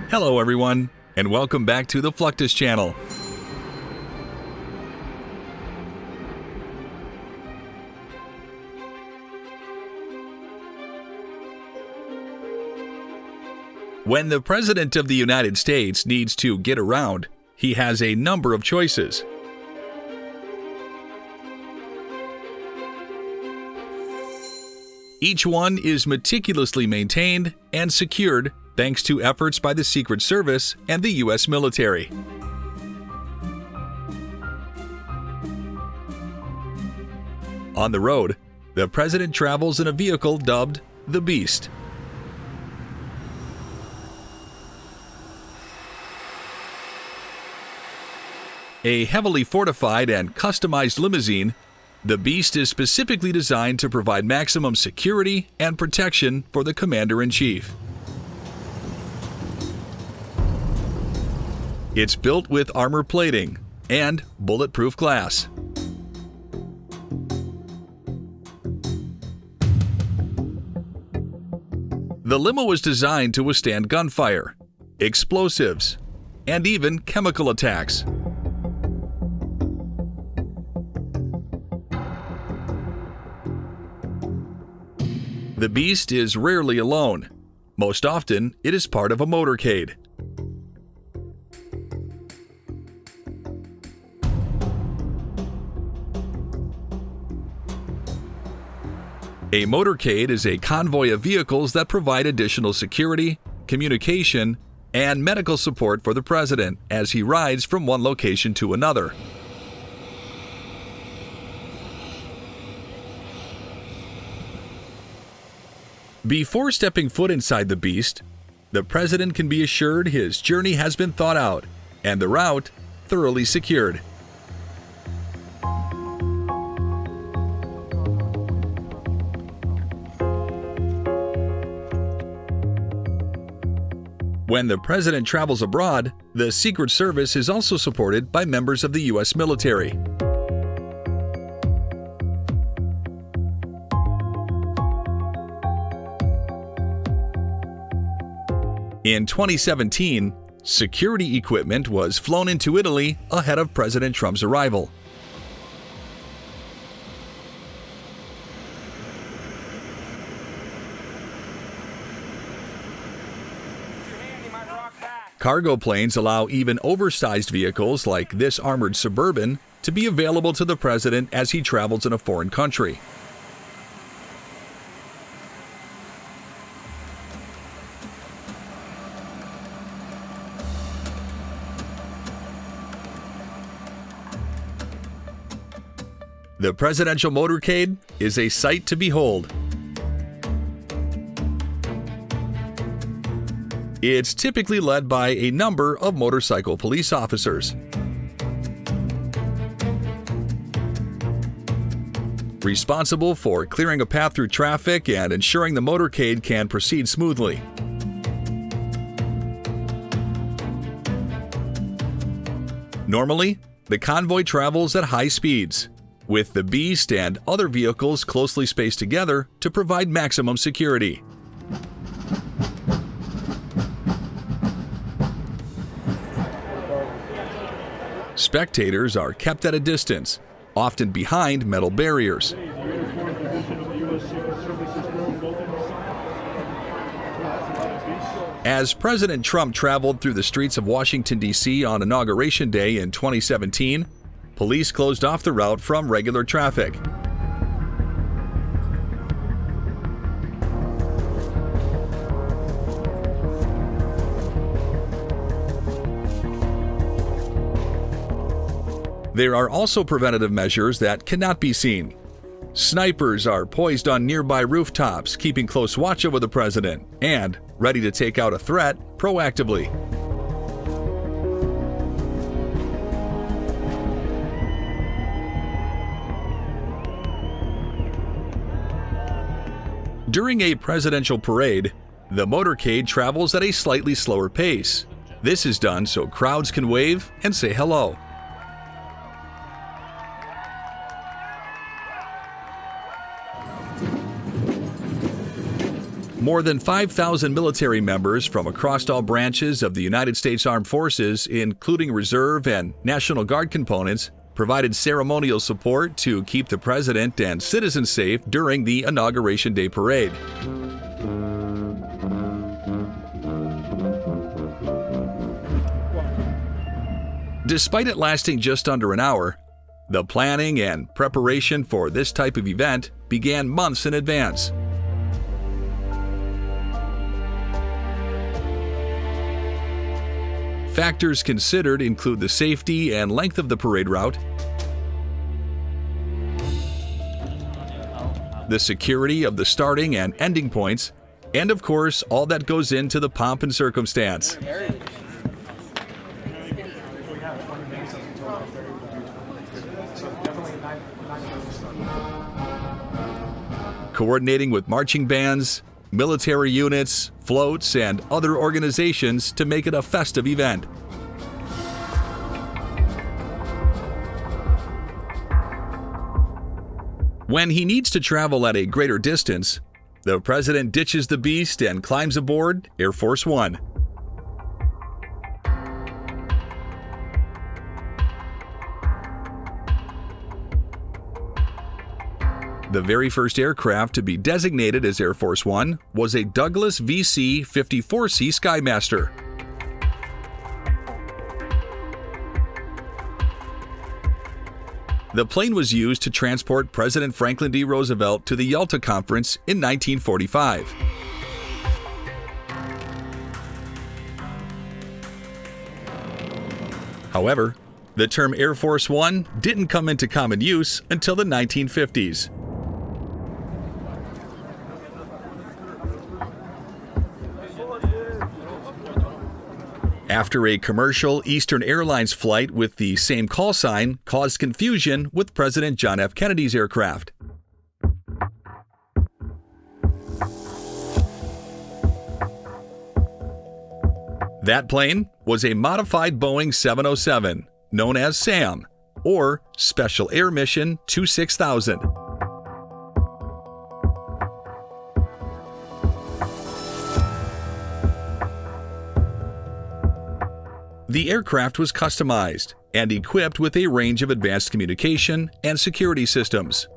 Hello everyone, and welcome back to the Fluctus Channel. When the President of the United States needs to get around, he has a number of choices. Each one is meticulously maintained and secured thanks to efforts by the Secret Service and the U.S. military. On the road, the President travels in a vehicle dubbed the Beast. A heavily fortified and customized limousine, the Beast is specifically designed to provide maximum security and protection for the Commander-in-Chief. It's built with armor plating and bulletproof glass. The limo was designed to withstand gunfire, explosives, and even chemical attacks. The Beast is rarely alone. Most often, it is part of a motorcade. A motorcade is a convoy of vehicles that provide additional security, communication, and medical support for the President as he rides from one location to another. Before stepping foot inside the Beast, the President can be assured his journey has been thought out and the route thoroughly secured. When the President travels abroad, the Secret Service is also supported by members of the U.S. military. In 2017, security equipment was flown into Italy ahead of President Trump's arrival. Cargo planes allow even oversized vehicles like this armored Suburban to be available to the President as he travels in a foreign country. The presidential motorcade is a sight to behold. It's typically led by a number of motorcycle police officers. Responsible for clearing a path through traffic and ensuring the motorcade can proceed smoothly. Normally, the convoy travels at high speeds, with the Beast and other vehicles closely spaced together to provide maximum security. Spectators are kept at a distance, often behind metal barriers. As President Trump traveled through the streets of Washington, D.C. on Inauguration Day in 2017, police closed off the route from regular traffic. There are also preventative measures that cannot be seen. Snipers are poised on nearby rooftops, keeping close watch over the President and ready to take out a threat proactively. During a presidential parade, the motorcade travels at a slightly slower pace. This is done so crowds can wave and say hello. More than 5,000 military members from across all branches of the United States Armed Forces, including Reserve and National Guard components, provided ceremonial support to keep the president and citizens safe during the Inauguration Day parade. Despite it lasting just under an hour, the planning and preparation for this type of event began months in advance. Factors considered include the safety and length of the parade route, the security of the starting and ending points, and of course, all that goes into the pomp and circumstance. Coordinating with marching bands, military units, floats, and other organizations to make it a festive event. When he needs to travel at a greater distance, the president ditches the beast and climbs aboard Air Force One. The very first aircraft to be designated as Air Force One was a Douglas VC-54C Skymaster. The plane was used to transport President Franklin D. Roosevelt to the Yalta Conference in 1945. However, the term Air Force One didn't come into common use until the 1950s. After a commercial Eastern Airlines flight with the same call sign caused confusion with President John F. Kennedy's aircraft. That plane was a modified Boeing 707, known as SAM, or Special Air Mission 26000. The aircraft was customized and equipped with a range of advanced communication and security systems.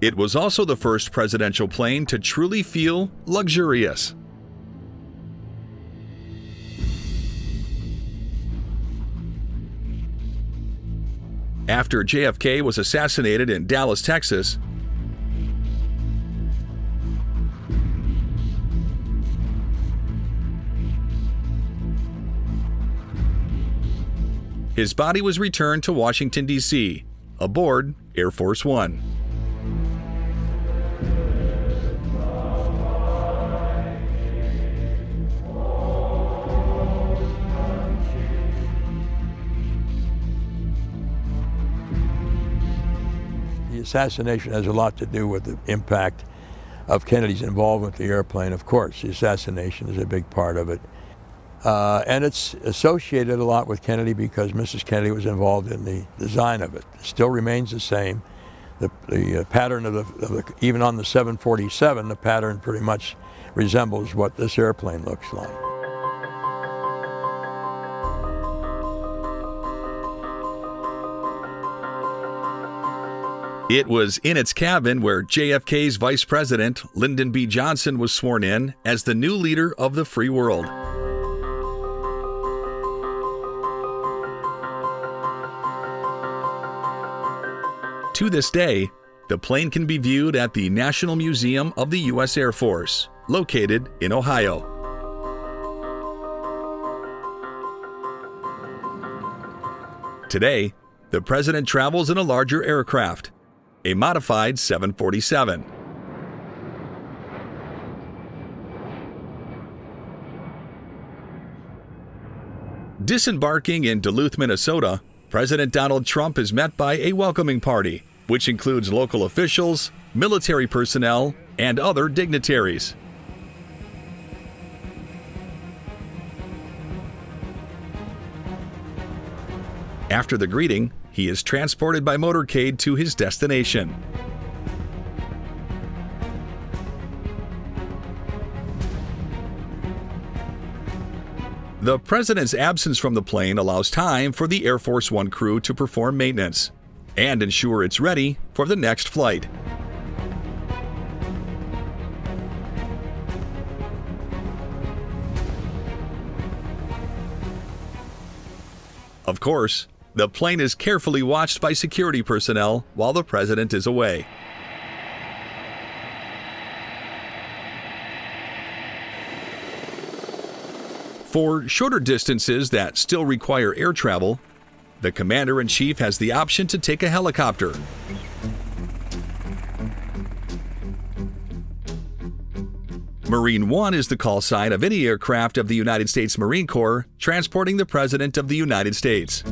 It was also the first presidential plane to truly feel luxurious. After JFK was assassinated in Dallas, Texas, his body was returned to Washington, D.C., aboard Air Force One. The assassination has a lot to do with the impact of Kennedy's involvement with the airplane. Of course, the assassination is a big part of it. And it's associated a lot with Kennedy because Mrs. Kennedy was involved in the design of it. It still remains the same. The pattern of even on the 747, the pattern pretty much resembles what this airplane looks like. It was in its cabin where JFK's Vice President, Lyndon B. Johnson, was sworn in as the new leader of the free world. To this day, the plane can be viewed at the National Museum of the U.S. Air Force, located in Ohio. Today, the president travels in a larger aircraft, a modified 747. Disembarking in Duluth, Minnesota, President Donald Trump is met by a welcoming party, which includes local officials, military personnel, and other dignitaries. After the greeting, he is transported by motorcade to his destination. The President's absence from the plane allows time for the Air Force One crew to perform maintenance and ensure it's ready for the next flight. Of course, the plane is carefully watched by security personnel while the President is away. For shorter distances that still require air travel, the Commander-in-Chief has the option to take a helicopter. Marine One is the call sign of any aircraft of the United States Marine Corps transporting the President of the United States.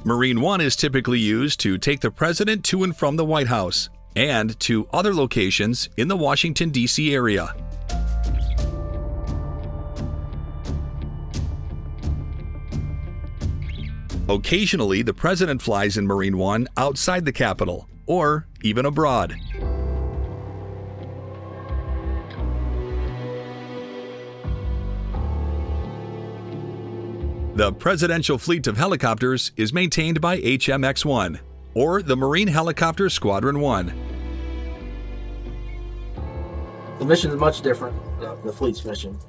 Marine One is typically used to take the President to and from the White House and to other locations in the Washington, D.C. area. Occasionally, the President flies in Marine One outside the Capitol or even abroad. The presidential fleet of helicopters is maintained by HMX-1, or the Marine Helicopter Squadron 1. The mission is much different than the fleet's mission.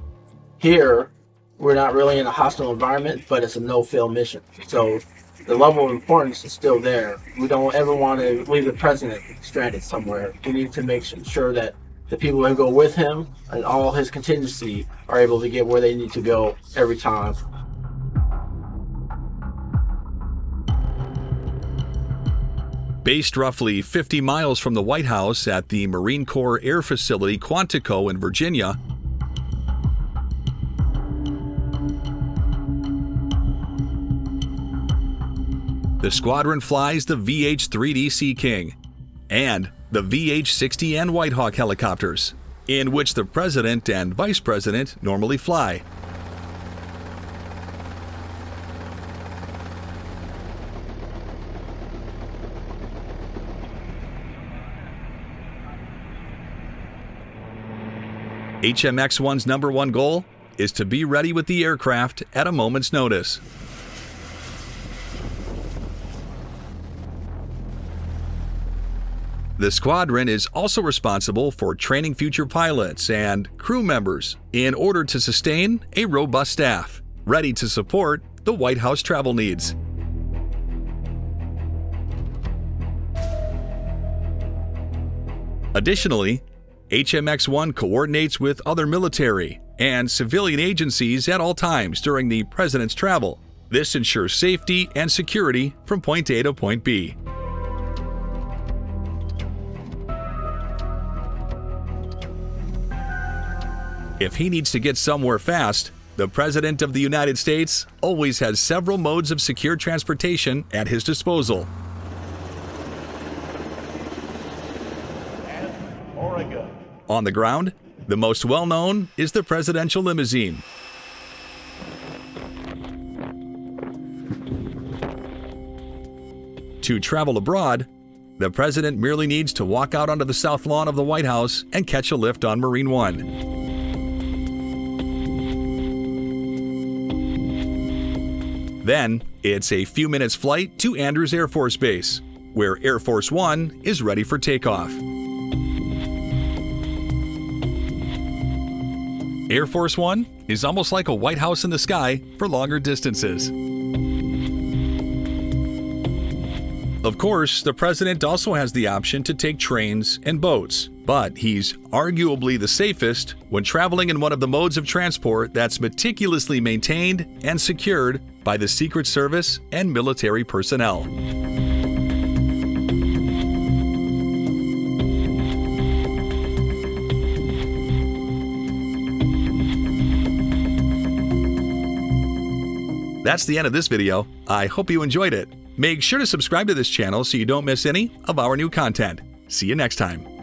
Here, we're not really in a hostile environment, but it's a no-fail mission. So the level of importance is still there. We don't ever want to leave the President stranded somewhere. We need to make sure that the people who go with him and all his contingency are able to get where they need to go every time. Based roughly 50 miles from the White House at the Marine Corps Air Facility Quantico in Virginia, the squadron flies the VH-3D Sea King and the VH-60N White Hawk helicopters, in which the President and Vice President normally fly. HMX-1's number one goal is to be ready with the aircraft at a moment's notice. The squadron is also responsible for training future pilots and crew members in order to sustain a robust staff, ready to support the White House travel needs. Additionally, HMX-1 coordinates with other military and civilian agencies at all times during the President's travel. This ensures safety and security from point A to point B. If he needs to get somewhere fast, the President of the United States always has several modes of secure transportation at his disposal. On the ground, the most well-known is the presidential limousine. To travel abroad, the President merely needs to walk out onto the south lawn of the White House and catch a lift on Marine One. Then, it's a few minutes flight to Andrews Air Force Base, where Air Force One is ready for takeoff. Air Force One is almost like a White House in the sky for longer distances. Of course, the President also has the option to take trains and boats, but he's arguably the safest when traveling in one of the modes of transport that's meticulously maintained and secured by the Secret Service and military personnel. That's the end of this video. I hope you enjoyed it. Make sure to subscribe to this channel so you don't miss any of our new content. See you next time.